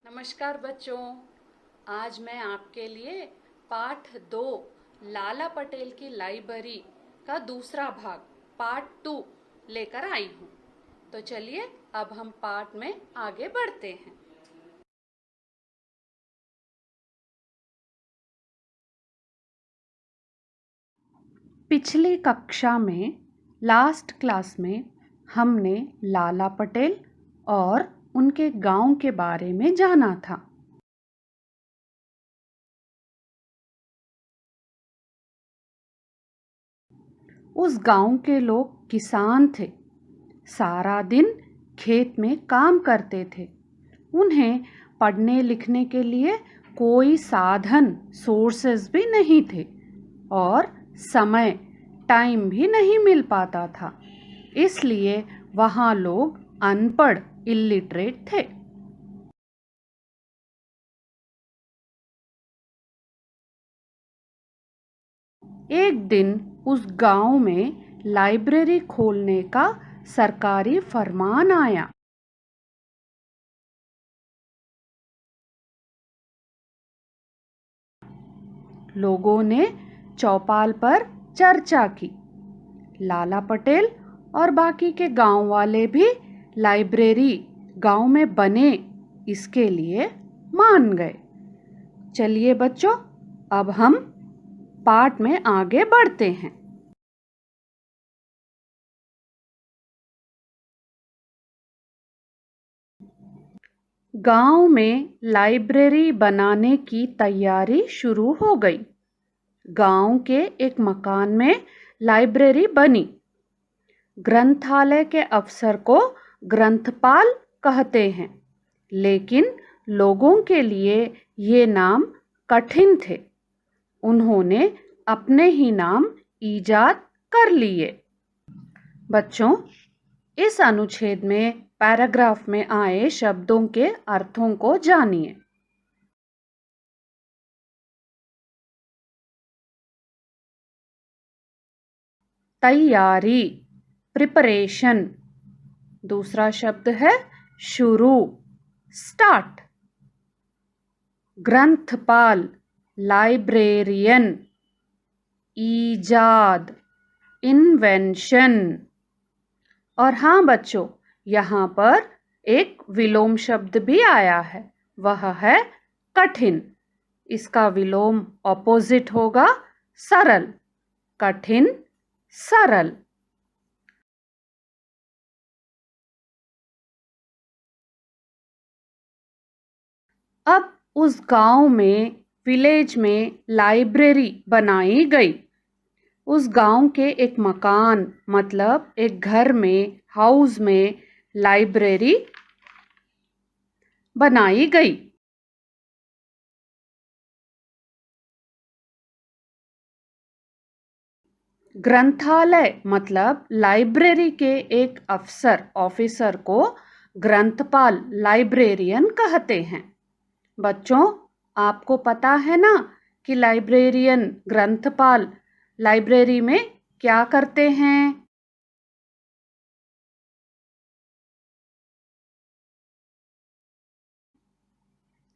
नमस्कार बच्चों। आज मैं आपके लिए पाठ 2 लाला पटेल की लाइब्रेरी का दूसरा भाग पार्ट 2 लेकर आई हूँ। तो चलिए अब हम पाठ में आगे बढ़ते हैं। पिछली कक्षा में लास्ट क्लास में हमने लाला पटेल और उनके गांव के बारे में जाना था। उस गांव के लोग किसान थे, सारा दिन खेत में काम करते थे। उन्हें पढ़ने लिखने के लिए कोई साधन सोर्सेस भी नहीं थे और समय टाइम भी नहीं मिल पाता था, इसलिए वहाँ लोग अनपढ़ इलिटरेट थे। एक दिन उस गांव में लाइब्रेरी खोलने का सरकारी फरमान आया। लोगों ने चौपाल पर चर्चा की। लाला पटेल और बाकी के गांव वाले भी लाइब्रेरी गांव में बने इसके लिए मान गए। चलिए बच्चों, अब हम पाठ में आगे बढ़ते हैं। गांव में लाइब्रेरी बनाने की तैयारी शुरू हो गई। गांव के एक मकान में लाइब्रेरी बनी। ग्रंथालय के अफसर को ग्रंथपाल कहते हैं, लेकिन लोगों के लिए ये नाम कठिन थे। उन्होंने अपने ही नाम ईजाद कर लिए। बच्चों, इस अनुच्छेद में पैराग्राफ में आए शब्दों के अर्थों को जानिए। तैयारी, प्रिपरेशन। दूसरा शब्द है शुरू, स्टार्ट। ग्रंथपाल, लाइब्रेरियन। ईजाद, इन्वेंशन। और हाँ बच्चों, यहाँ पर एक विलोम शब्द भी आया है, वह है कठिन। इसका विलोम ऑपोजिट होगा सरल। कठिन, सरल। अब उस गांव में, विलेज में लाइब्रेरी बनाई गई। उस गांव के एक मकान मतलब एक घर में, हाउस में लाइब्रेरी बनाई गई। ग्रंथालय मतलब लाइब्रेरी के एक अफसर, ऑफिसर को ग्रंथपाल, लाइब्रेरियन कहते हैं। बच्चों, आपको पता है ना कि लाइब्रेरियन, ग्रंथपाल लाइब्रेरी में क्या करते हैं?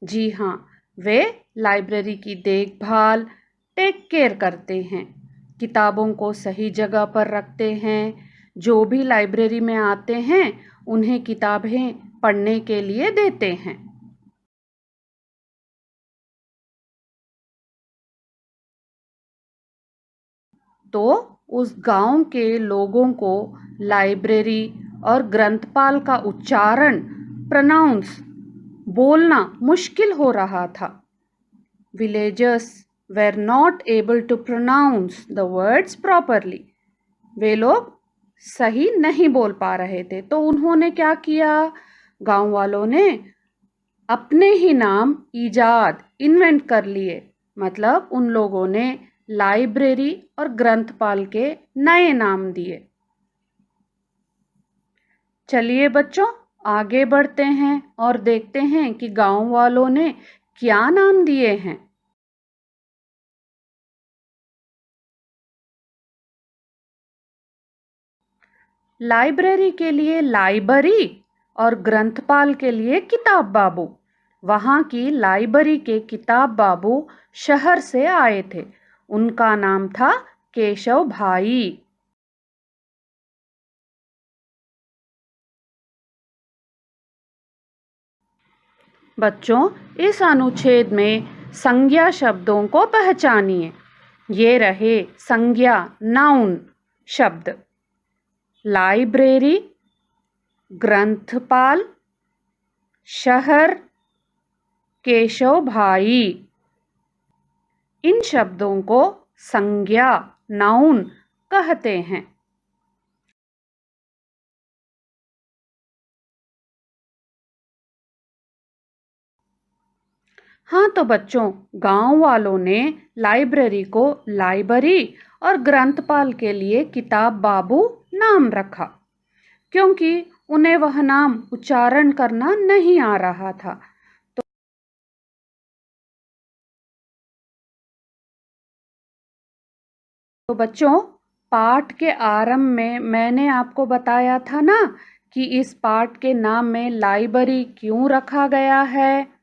जी हाँ, वे लाइब्रेरी की देखभाल, टेक केयर करते हैं। किताबों को सही जगह पर रखते हैं। जो भी लाइब्रेरी में आते हैं उन्हें किताबें पढ़ने के लिए देते हैं। तो उस गांव के लोगों को लाइब्रेरी और ग्रंथपाल का उच्चारण, प्रोनाउंस, बोलना मुश्किल हो रहा था। Villagers were not able to pronounce the words properly. वे लोग सही नहीं बोल पा रहे थे, तो उन्होंने क्या किया? गांव वालों ने अपने ही नाम ईजाद, इन्वेंट कर लिए। मतलब उन लोगों ने लाइब्रेरी और ग्रंथपाल के नए नाम दिए। चलिए बच्चों, आगे बढ़ते हैं और देखते हैं कि गांव वालों ने क्या नाम दिए हैं। लाइब्रेरी के लिए लाइब्रेरी और ग्रंथपाल के लिए किताब बाबू। वहाँ की लाइब्रेरी के किताब बाबू शहर से आए थे। उनका नाम था केशव भाई। बच्चों, इस अनुच्छेद में संज्ञा शब्दों को पहचानिए। ये रहे संज्ञा नाउन शब्द। लाइब्रेरी, ग्रंथपाल, शहर, केशव भाई। इन शब्दों को संज्ञा नाउन कहते हैं। हाँ तो बच्चों, गांव वालों ने लाइब्रेरी को लाइब्रेरी और ग्रंथपाल के लिए किताब बाबू नाम रखा, क्योंकि उन्हें वह नाम उच्चारण करना नहीं आ रहा था। तो बच्चों, पाठ के आरंभ में मैंने आपको बताया था ना कि इस पाठ के नाम में लाइब्रेरी क्यों रखा गया है।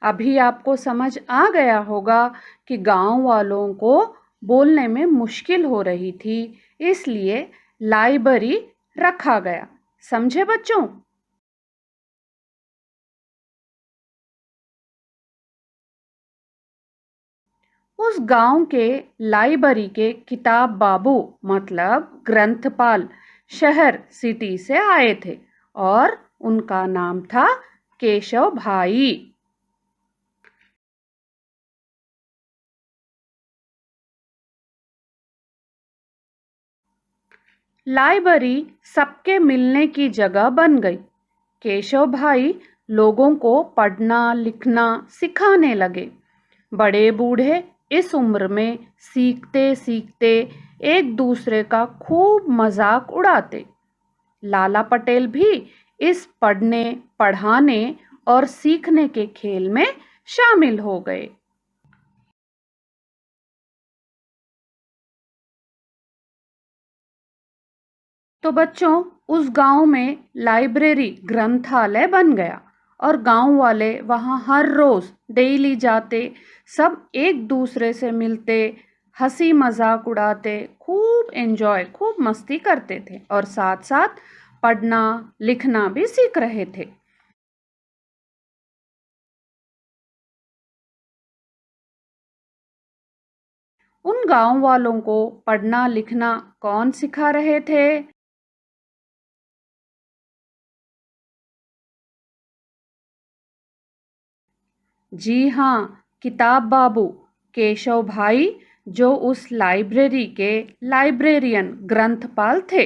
अभी आपको समझ आ गया होगा कि गांव वालों को बोलने में मुश्किल हो रही थी, इसलिए लाइब्रेरी रखा गया। समझे बच्चों? उस गांव के लाइब्रेरी के किताब बाबू मतलब ग्रंथपाल शहर सिटी से आए थे और उनका नाम था केशव भाई। लाइब्रेरी सबके मिलने की जगह बन गई। केशव भाई लोगों को पढ़ना लिखना सिखाने लगे। बड़े बूढ़े इस उम्र में सीखते सीखते एक दूसरे का खूब मजाक उड़ाते। लाला पटेल भी इस पढ़ने पढ़ाने और सीखने के खेल में शामिल हो गए। तो बच्चों, उस गांव में लाइब्रेरी ग्रंथालय बन गया और गांव वाले वहां हर रोज डेली जाते। सब एक दूसरे से मिलते, हंसी मजाक उड़ाते, खूब मस्ती करते थे और साथ साथ पढ़ना लिखना भी सीख रहे थे। उन गांव वालों को पढ़ना लिखना कौन सिखा रहे थे? जी हाँ, किताब बाबू केशव भाई, जो उस लाइब्रेरी के लाइब्रेरियन ग्रंथपाल थे।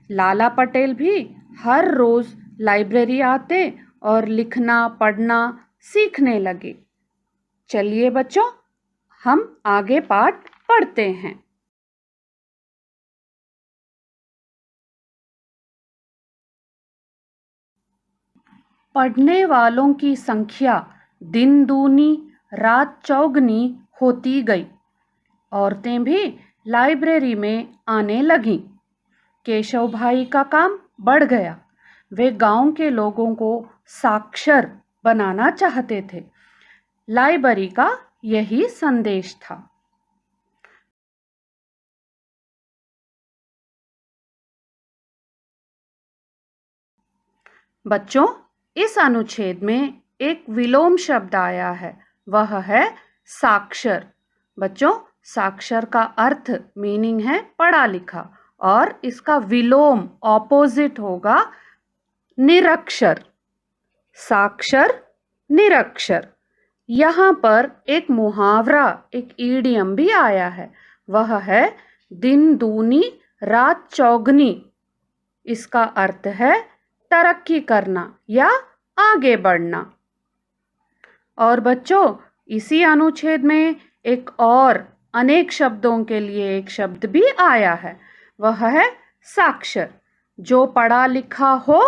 लाला पटेल भी हर रोज लाइब्रेरी आते और लिखना पढ़ना सीखने लगे। चलिए बच्चों, हम आगे पाठ पढ़ते हैं। पढ़ने वालों की संख्या दिन दूनी रात चौगनी होती गई। औरतें भी लाइब्रेरी में आने लगीं। केशव भाई का काम बढ़ गया। वे गांव के लोगों को साक्षर बनाना चाहते थे। लाइब्रेरी का यही संदेश था। बच्चों, इस अनुच्छेद में एक विलोम शब्द आया है, वह है साक्षर। बच्चों, साक्षर का अर्थ मीनिंग है पढ़ा लिखा और इसका विलोम ऑपोजिट होगा निरक्षर। साक्षर, निरक्षर। यहाँ पर एक मुहावरा एक ईडियम भी आया है, वह है दिन दूनी रात चौगनी। इसका अर्थ है तरक्की करना या आगे बढ़ना। और बच्चों, इसी अनुच्छेद में एक और अनेक शब्दों के लिए एक शब्द भी आया है, वह है साक्षर। जो पढ़ा लिखा हो,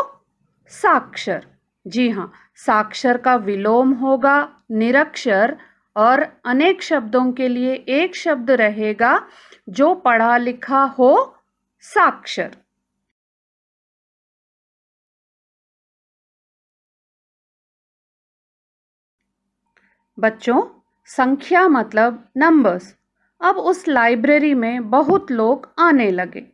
साक्षर। जी हाँ, साक्षर का विलोम होगा निरक्षर और अनेक शब्दों के लिए एक शब्द रहेगा जो पढ़ा लिखा हो, साक्षर। बच्चों, संख्या मतलब नंबर्स। अब उस लाइब्रेरी में बहुत लोग आने लगे।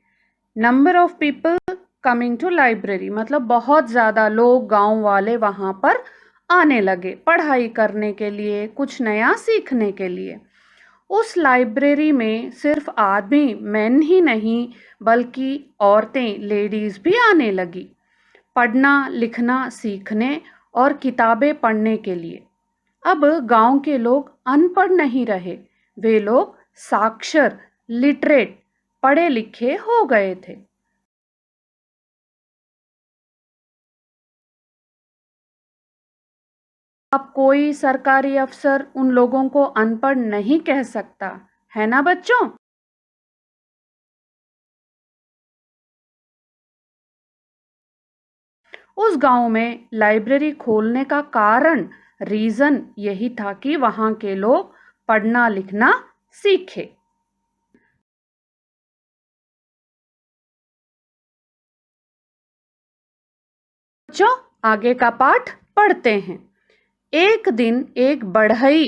Number of people coming to library मतलब बहुत ज़्यादा लोग, गांव वाले वहाँ पर आने लगे पढ़ाई करने के लिए, कुछ नया सीखने के लिए। उस लाइब्रेरी में सिर्फ आदमी, मेन ही नहीं, बल्कि औरतें, लेडीज भी आने लगी पढ़ना लिखना सीखने और किताबें पढ़ने के लिए। अब गांव के लोग अनपढ़ नहीं रहे, वे लोग साक्षर, लिटरेट, पढ़े लिखे हो गए थे। अब कोई सरकारी अफसर उन लोगों को अनपढ़ नहीं कह सकता, है ना बच्चों? उस गांव में लाइब्रेरी खोलने का कारण, रीजन यही था कि वहां के लोग पढ़ना लिखना सीखे। बच्चों, आगे का पाठ पढ़ते हैं। एक दिन एक बढ़ई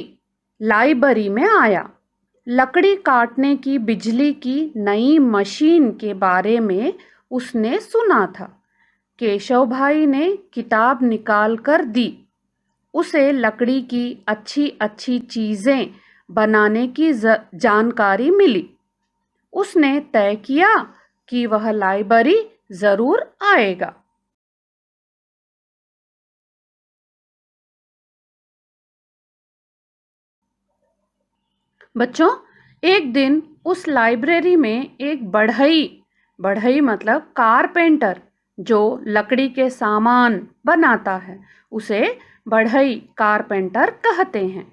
लाइब्रेरी में आया। लकड़ी काटने की बिजली की नई मशीन के बारे में उसने सुना था। केशव भाई ने किताब निकाल कर दी। उसे लकड़ी की अच्छी अच्छी चीजें बनाने की जानकारी मिली। उसने तय किया कि वह लाइब्रेरी जरूर आएगा। बच्चों, एक दिन उस लाइब्रेरी में एक बढ़ई, बढ़ई मतलब कारपेंटर, जो लकड़ी के सामान बनाता है, उसे बढ़ई, कारपेंटर कहते हैं।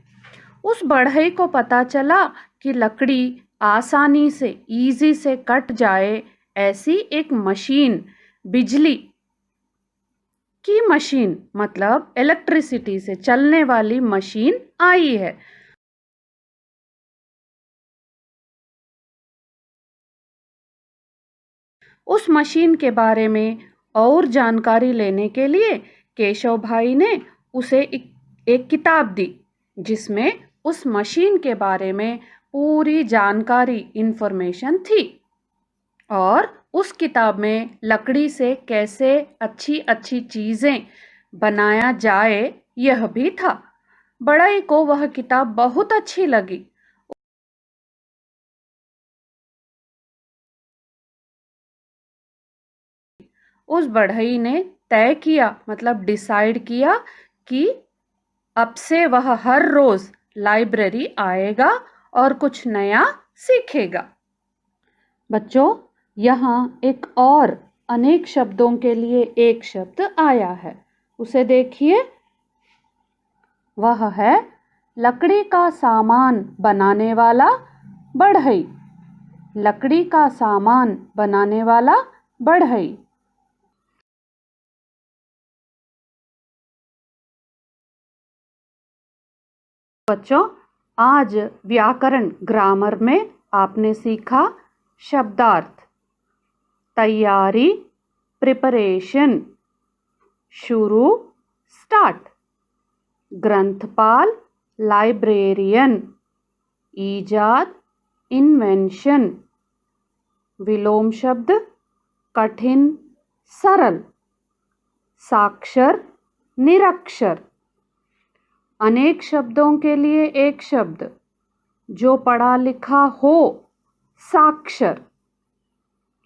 उस बढ़ई को पता चला कि लकड़ी आसानी से, इजी से कट जाए, ऐसी एक मशीन, बिजली की मशीन मतलब इलेक्ट्रिसिटी से चलने वाली मशीन आई है। उस मशीन के बारे में और जानकारी लेने के लिए केशव भाई ने उसे एक किताब दी, जिसमें उस मशीन के बारे में पूरी जानकारी, इंफॉर्मेशन थी। और उस किताब में लकड़ी से कैसे अच्छी अच्छी चीजें बनाया जाए यह भी था। बड़ई को वह किताब बहुत अच्छी लगी। उस बढ़ई ने तय किया, मतलब डिसाइड किया कि अब से वह हर रोज लाइब्रेरी आएगा और कुछ नया सीखेगा। बच्चों, यहाँ एक और अनेक शब्दों के लिए एक शब्द आया है, उसे देखिए। वह है लकड़ी का सामान बनाने वाला बढ़ई। लकड़ी का सामान बनाने वाला बढ़ई। बच्चों, आज व्याकरण, ग्रामर में आपने सीखा शब्दार्थ, तैयारी, प्रिपरेशन, शुरू, स्टार्ट, ग्रंथपाल, लाइब्रेरियन, ईजाद, इन्वेंशन, विलोम शब्द, कठिन, सरल, साक्षर, निरक्षर। अनेक शब्दों के लिए एक शब्द, जो पढ़ा लिखा हो, साक्षर।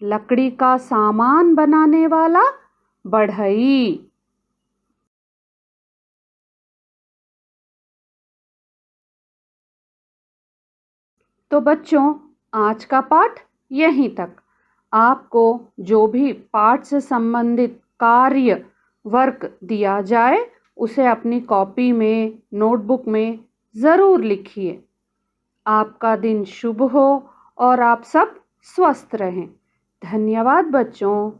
लकड़ी का सामान बनाने वाला बढ़ई। तो बच्चों, आज का पाठ यहीं तक। आपको जो भी पाठ से संबंधित कार्य, वर्क दिया जाए, उसे अपनी कॉपी में, नोटबुक में ज़रूर लिखिए। आपका दिन शुभ हो और आप सब स्वस्थ रहें। धन्यवाद बच्चों।